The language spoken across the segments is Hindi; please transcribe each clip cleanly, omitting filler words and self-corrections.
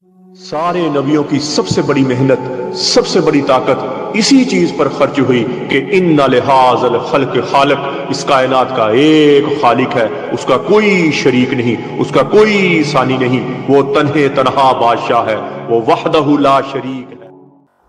सारे नबियों की सबसे बड़ी मेहनत, सबसे बड़ी ताकत इसी चीज पर खर्च हुई कि इन्ना लिहाज़ल खल्क खालिक, इस कायनात का एक खालिक है, उसका कोई शरीक नहीं, उसका कोई सानी नहीं, वो तन्हे तन्हा बादशाह है, वो वहदहु ला शरीक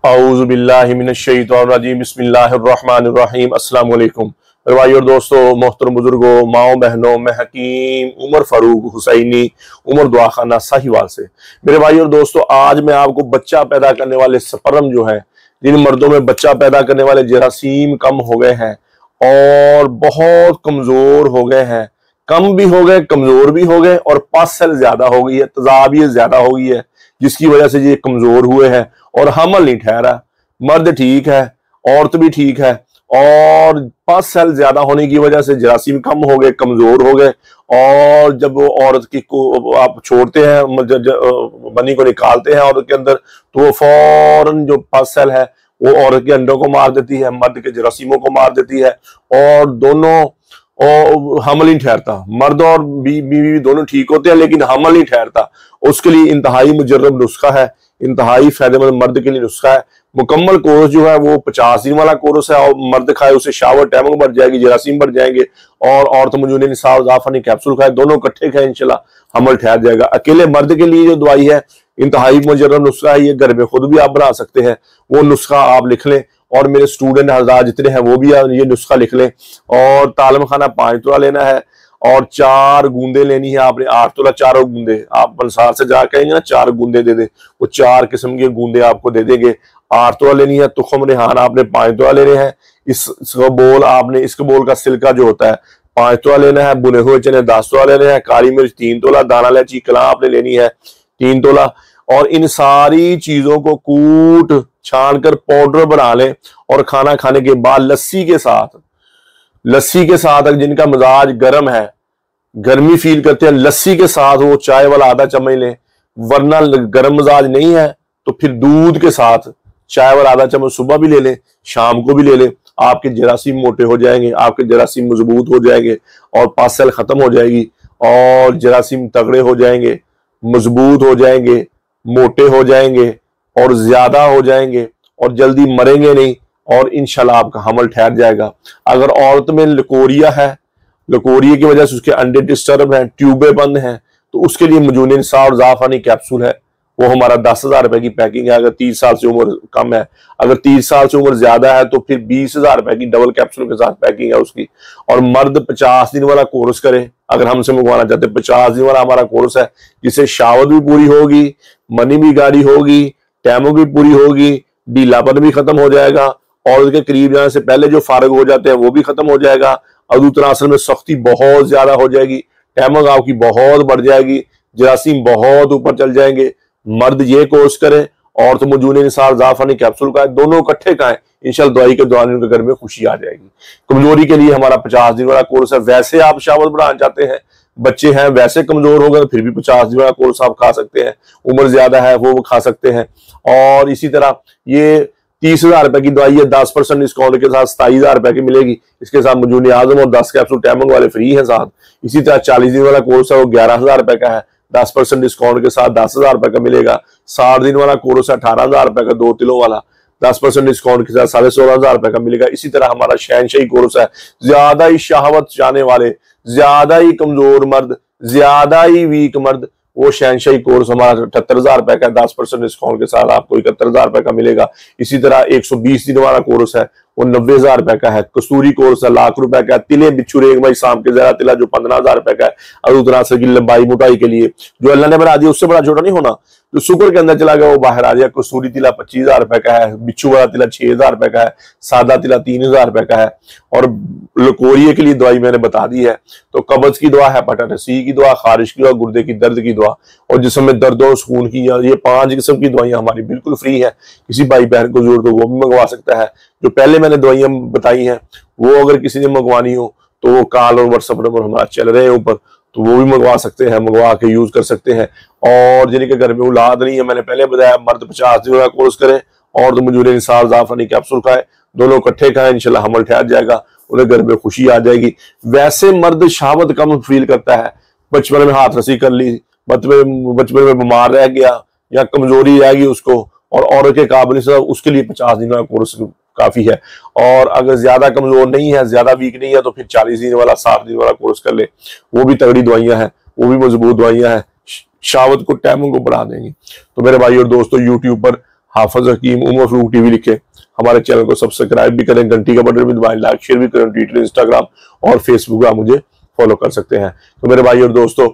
है। औज़ु बिल्लाहि मिनश शैतानिर रजीम, बिस्मिल्लाहिर रहमानिर रहीम। अस्सलाम वालेकुम मेरे भाई और दोस्तों, मोहतरम बुजुर्गों, माओ बहनों, मैं हकीम उमर फारूक हुसैनी, उमर दुआखाना साहिवाल से। मेरे भाई और दोस्तों, आज मैं आपको बच्चा पैदा करने वाले स्पर्म जो है, जिन मर्दों में बच्चा पैदा करने वाले जरासीम कम हो गए हैं और बहुत कमजोर हो गए हैं, कम भी हो गए, कमजोर भी हो गए, और पस सेल ज्यादा हो गई है, तजाबियत ज्यादा हो गई है, जिसकी वजह से ये कमजोर हुए हैं और हमल नहीं ठहरा। मर्द ठीक है, औरत भी ठीक है, और पस सेल ज्यादा होने की वजह से जरासीम कम हो गए, कमजोर हो गए। और जब वो औरत की को आप छोड़ते हैं, बनी को निकालते हैं औरत के अंदर, तो वो फौरन जो पस सेल है वो औरत के अंडों को मार देती है, मर्द के जरासीमों को मार देती है, और दोनों हमल नहीं ठहरता। मर्द और बीवी दोनों ठीक होते हैं, लेकिन हमल नहीं ठहरता। उसके लिए इंतहाई मुजर्रब नुस्खा है, इंतहाई फायदेमंद मर्द के लिए नुस्खा है। मुकम्मल कोर्स जो है वो 50 दिन वाला कोर्स है, और मर्द खाए उसे शावर टाइमिंग बढ़ जाएगी, जरासीम बढ़ जाएंगे, और औरत मुजून निसाब जाफनी कैप्सूल खाए, दोनों इकट्ठे खाए, इंशाल्लाह हमल ठहर जाएगा। अकेले मर्द के लिए जो दवाई है, इंतहाई मुजर्रब नुस्खा है, ये घर में खुद भी आप बना सकते हैं। वो नुस्खा आप लिख लें, और मेरे स्टूडेंट हज़रात जितने हैं वो भी ये नुस्खा लिख लें। और तालम खाना 5 तोला लेना है, और 4 गूंदे लेनी है आपने, 8 तोला चारों गूंदे। आप बलसार से जा कहेंगे ना 4 गूंदे दे दे, वो 4 किस्म के गूंदे आपको दे देंगे। 8 तोला लेनी है। तुखम रेहान आपने 5 तोला लेने हैं। इसका बोल आपने, इसके बोल का सिल्का जो होता है 5 तोला लेना है। बुने हुए चने 10 तोला लेने हैं। काली मिर्च 3 तोला, दाना इलायची कला आपने लेनी है 3 तोला। और इन सारी चीजों को कूट छान कर पाउडर बना लें, और खाना खाने के बाद लस्सी के साथ, अगर जिनका मिजाज गर्म है, गर्मी फील करते हैं, लस्सी के साथ वो चाय वाला आधा चम्मच लें। वरना गर्म मिजाज नहीं है तो फिर दूध के साथ चाय वाला आधा चम्मच सुबह भी ले लें, शाम को भी ले लें। आपके जरासीम मोटे हो जाएंगे, आपके जरासीम मजबूत हो जाएंगे, और पास सेल खत्म हो जाएगी, और जरासीम तगड़े हो जाएंगे, मजबूत हो जाएंगे, मोटे हो जाएंगे, और ज्यादा हो जाएंगे, और जल्दी मरेंगे नहीं, और इंशाल्लाह आपका हमल ठहर जाएगा। अगर औरत में लकोरिया है, लकोरिया की वजह से उसके अंडे डिस्टर्ब हैं, ट्यूबें बंद हैं, तो उसके लिए मजून इंसाफ जाफानी कैप्सूल है, वो हमारा 10,000 रुपए की पैकिंग है। अगर 30 साल से उम्र कम है, अगर 30 साल से उम्र ज्यादा है, तो फिर 20,000 रुपए की डबल कैप्सूल के साथ पैकिंग है उसकी। और मर्द 50 दिन वाला कोर्स करे, अगर हमसे मंगवाना चाहते हैं। 50 दिन वाला हमारा कोर्स है, जिससे शावत भी पूरी होगी, मनी भी गाड़ी होगी, टैमो भी पूरी होगी, ढीलापन भी खत्म हो जाएगा, और उसके करीब जाने से पहले जो फारग हो जाते हैं वो भी खत्म हो जाएगा। अदूतनासल में सख्ती बहुत ज्यादा हो जाएगी, टैमक आपकी बहुत बढ़ जाएगी, जरासीम बहुत ऊपर चल जाएंगे। मर्द ये कोर्स करे, और तो मजून निसार जाफानी कैप्सूल का, दोनों इकट्ठे खाएं, इंशाल्लाह दवाई के दौरान उनके घर में खुशी आ जाएगी। कमजोरी के लिए हमारा 50 दिन वाला कोर्स है। वैसे आप शावत बढ़ाना चाहते हैं, बच्चे हैं वैसे कमजोर हो गए, फिर भी 50 दिन वाला कोर्स आप खा सकते हैं। उम्र ज्यादा है वो खा सकते हैं। और इसी तरह ये 30,000 रुपए की दवाई है, 10% डिस्काउंट के साथ 27,000 रुपए की मिलेगी। इसके साथ मजून आजम और 10 कैप्सूल टैमंग वाले फ्री है साथ। इसी तरह 40 दिन वाला कोर्स है, वो 11,000 रुपए का है, 10% डिस्काउंट के साथ 10,000 रुपए का मिलेगा। 60 दिन वाला कोर्स है 18,000 रुपए का, 2 किलो वाला, 10% डिस्काउंट के साथ 16,500 रुपए का मिलेगा। इसी तरह हमारा शहनशाही कोर्स है, ज्यादा ही शहावत चाहने वाले, ज्यादा ही कमजोर मर्द, ज्यादा ही वीक मर्द, वो शहनशाही कोर्स हमारा 78,000 रुपए का, 10% डिस्काउंट के साथ आपको 71,000 रुपए का मिलेगा। इसी तरह 120 दिन वाला कोर्स है, वो 90,000 रुपए का है। कस्तूरी कोर्स है, लाख रुपए का है। तिले बिच्छू रेग भाई शाम के जरा तिला जो 15,000 रुपए का है, अदूतनासल की लंबाई मोटाई के लिए, जो अल्लाह ने बना दिया उससे बड़ा छोटा नहीं होना, जो शुक्र के अंदर चला गया वो बाहर आ जाए। कस्तूरी तिला 25,000 रुपए का है, बिच्छू वाला तिला 6,000 रुपए का है, सादा तिला 3,000 रुपए का है। और लकोरिये के लिए दवाई मैंने बता दी है। तो कब्ज की दवा, हेपेटाइटिस सी की दवा, खारिश की दवा, गुर्दे की दर्द की दवा, और जिस्म में दर्द और सुकून की, ये 5 किस्म की दवाइयां हमारी बिल्कुल फ्री है। किसी भाई बहन को जरूरत हो वो भी मंगवा सकता है। जो पहले मैंने दवाइयां बताई हैं वो अगर किसी ने मंगवानी हो तो वो कॉल और व्हाट्सएप नंबर हमारा चल रहे हैं ऊपर, तो वो भी मंगवा सकते हैं, मंगवा के यूज कर सकते हैं। और जिनके घर में औलाद नहीं है, मैंने पहले बताया, मर्द 50 दिन का कोर्स करें, और तो मजून इंसार जाफरानी कैप्सूल खाए, दोनों इकट्ठे खाएं, इंशाल्लाह हमल ठहर जाएगा, उन्हें घर में खुशी आ जाएगी। वैसे मर्द शावत कम फील करता है, बचपन में हाथ रसी कर ली, बचपन में बीमार रह गया, या कमजोरी आएगी उसको, और औरत के काबिल से उसके लिए 50 दिन का कोर्स काफी है। और अगर ज्यादा कमजोर नहीं है, ज्यादा वीक नहीं है, तो फिर 40 दिन वाला 60 दिन वाला कोर्स कर ले। वो भी तगड़ी दवाइयां हैं, वो भी मजबूत दवाइयां हैं, शावत को टाइमों को बढ़ा देंगी। तो मेरे भाई और दोस्तों, यूट्यूब पर हाफिज हकीम उमर फारूक टीवी लिखे, हमारे चैनल को सब्सक्राइब भी करें, घंटी का बटन भी दबाएं, लाइक शेयर भी करें। ट्विटर, इंस्टाग्राम और फेसबुक आप मुझे फॉलो कर सकते हैं। तो मेरे भाई और दोस्तों,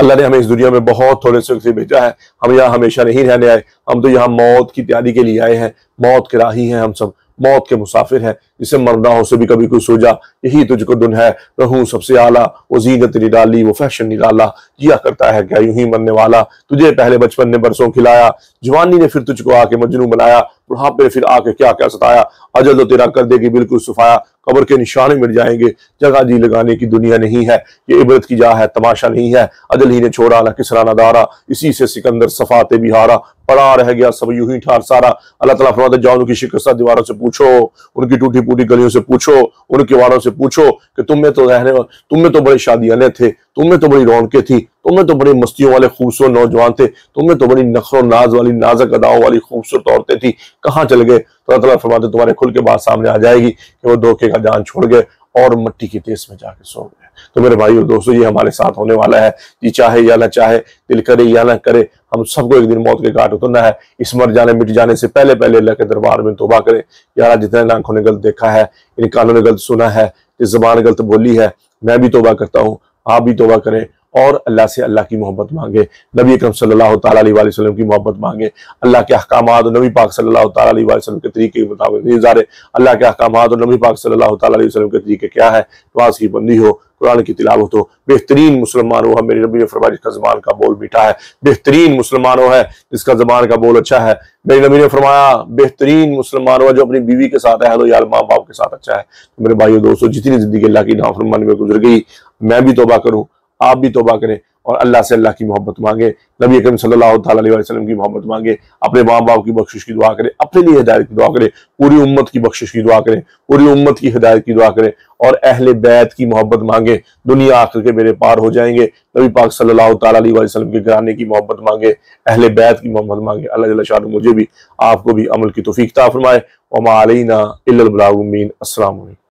अल्लाह ने हमें इस दुनिया में बहुत थोड़े से वक्त भेजा है। हम यहाँ हमेशा नहीं रहने आए, हम तो यहाँ मौत की तैयारी के लिए आए हैं। मौत के राही हैं हम सब, मौत के मुसाफिर हैं। जिसे मरना हो से भी कभी कोई सोचा, यही तुझको दुन है, रहूं सबसे आला, वो जीनत निराली, वो फैशन निराला, जिया करता है क्या यूं ही मरने वाला। तुझे पहले बचपन ने बरसों खिलाया, जवानी ने फिर तुझको आके मजनू बनाया, बुढ़ापे ने फिर आके क्या क्या सताया। अजल तो तेरा कर देगी बिल्कुल सुफाया, कब्र के निशाने मिट जाएंगे, जगह जी लगाने की दुनिया नहीं है, ये इबरत की जा है तमाशा नहीं है। अजल ही ने छोड़ा ना किसरा ना दारा, इसी से सिकंदर सफाते भी हारा, पड़ा रह गया सब यूं ही ठार सारा। अल्लाह तआला फरमाते, जाओ उनकी शिकस्त दीवारों से पूछो, उनकी टूटी फूटी गलियों से पूछो, उनके वालों से पूछो कि तुम में तो बड़े शादियाने थे, तुम में तो बड़ी रौनकें थी, तुम में तो बड़ी मस्तियों वाले खूबसूरत नौजवान थे, तुम में तो बड़ी नखरो नाज वाली नाजक अदाओं वाली खूबसूरत औरतें थी, कहाँ चल गए। तो अल्लाह तआला फरमाते, तुम्हारे खुल के बात सामने आ जाएगी कि वो धोखे का जान छोड़ गए और मिट्टी की देश में जाके सो गए। तो मेरे भाई और दोस्तों, ये हमारे साथ होने वाला है। जी चाहे या ना चाहे, दिल करे या ना करे, हम सबको एक दिन मौत के घाट उतरना है। इस मर जाने मिट जाने से पहले पहले अल्लाह के दरबार में तौबा करें। यार, जितने आंखों ने गलत देखा है, इन कानों ने गलत सुना है, इस ज़बान गलत बोली है, मैं भी तौबा करता हूँ, आप भी तौबा करें और अल्लाह से अल्लाह की मोहब्बत मांगे, नबी अकरम सल्लल्लाहु तआला अलैहि वसल्लम की मोहब्बत मांगे, अल्लाह के अहकामात और नबी पाक सल्लल्लाहु तआला अलैहि वसल्लम के तरीके के मुताबिक गुजारे। अल्लाह के अहकामात और नबी पाक सल्लल्लाहु तआला अलैहि वसल्लम के तरीके क्या है? नमाज की बंदी हो, कुरान की तिलावत हो, बेहतरीन मुसलमान हो। मेरे नबी ने फरमाया, जिसका ज़बान का बोल मीठा है, बेहतरीन मुसलमान हो है जिसका ज़बान का बोल अच्छा है। मेरे नबी ने फरमाया, बेहतरीन मुसलमान हो जो अपनी बीवी के साथ है, या माँ बाप के साथ अच्छा है। तो मेरे भाइयों दोस्तों, जितनी जिंदगी अल्लाह की नाफरमानी में गुजर गई, मैं भी तौबा करूं, आप भी तौबा करें और अल्लाह से अल्लाह की मोहब्बत मांगे, नबी अकरम सल्लल्लाहु तआला अलैहि वसल्लम की मोहब्बत मांगे, अपने माँ बाप की बख्शिश की दुआ करें, अपने लिए हिदायत की दुआ करें, पूरी उम्मत की बख्शिश की दुआ करें, पूरी उम्मत की हिदायत की दुआ करें और अहले बैत की मोहब्बत मांगे। दुनिया आखिर के बेड़े पार हो जाएंगे। नबी पाक सल्लल्लाहु तआला अलैहि वसल्लम के घराने की मोहब्बत मांगे, अहले बैत की मोहब्बत मांगे। अल्लाह जल्ल शान मुझे भी आपको भी अमल की तौफीक अता फरमाए। वमा अलैना इल्लल बलागुल मुबीन। अस्सलाम वालेकुम।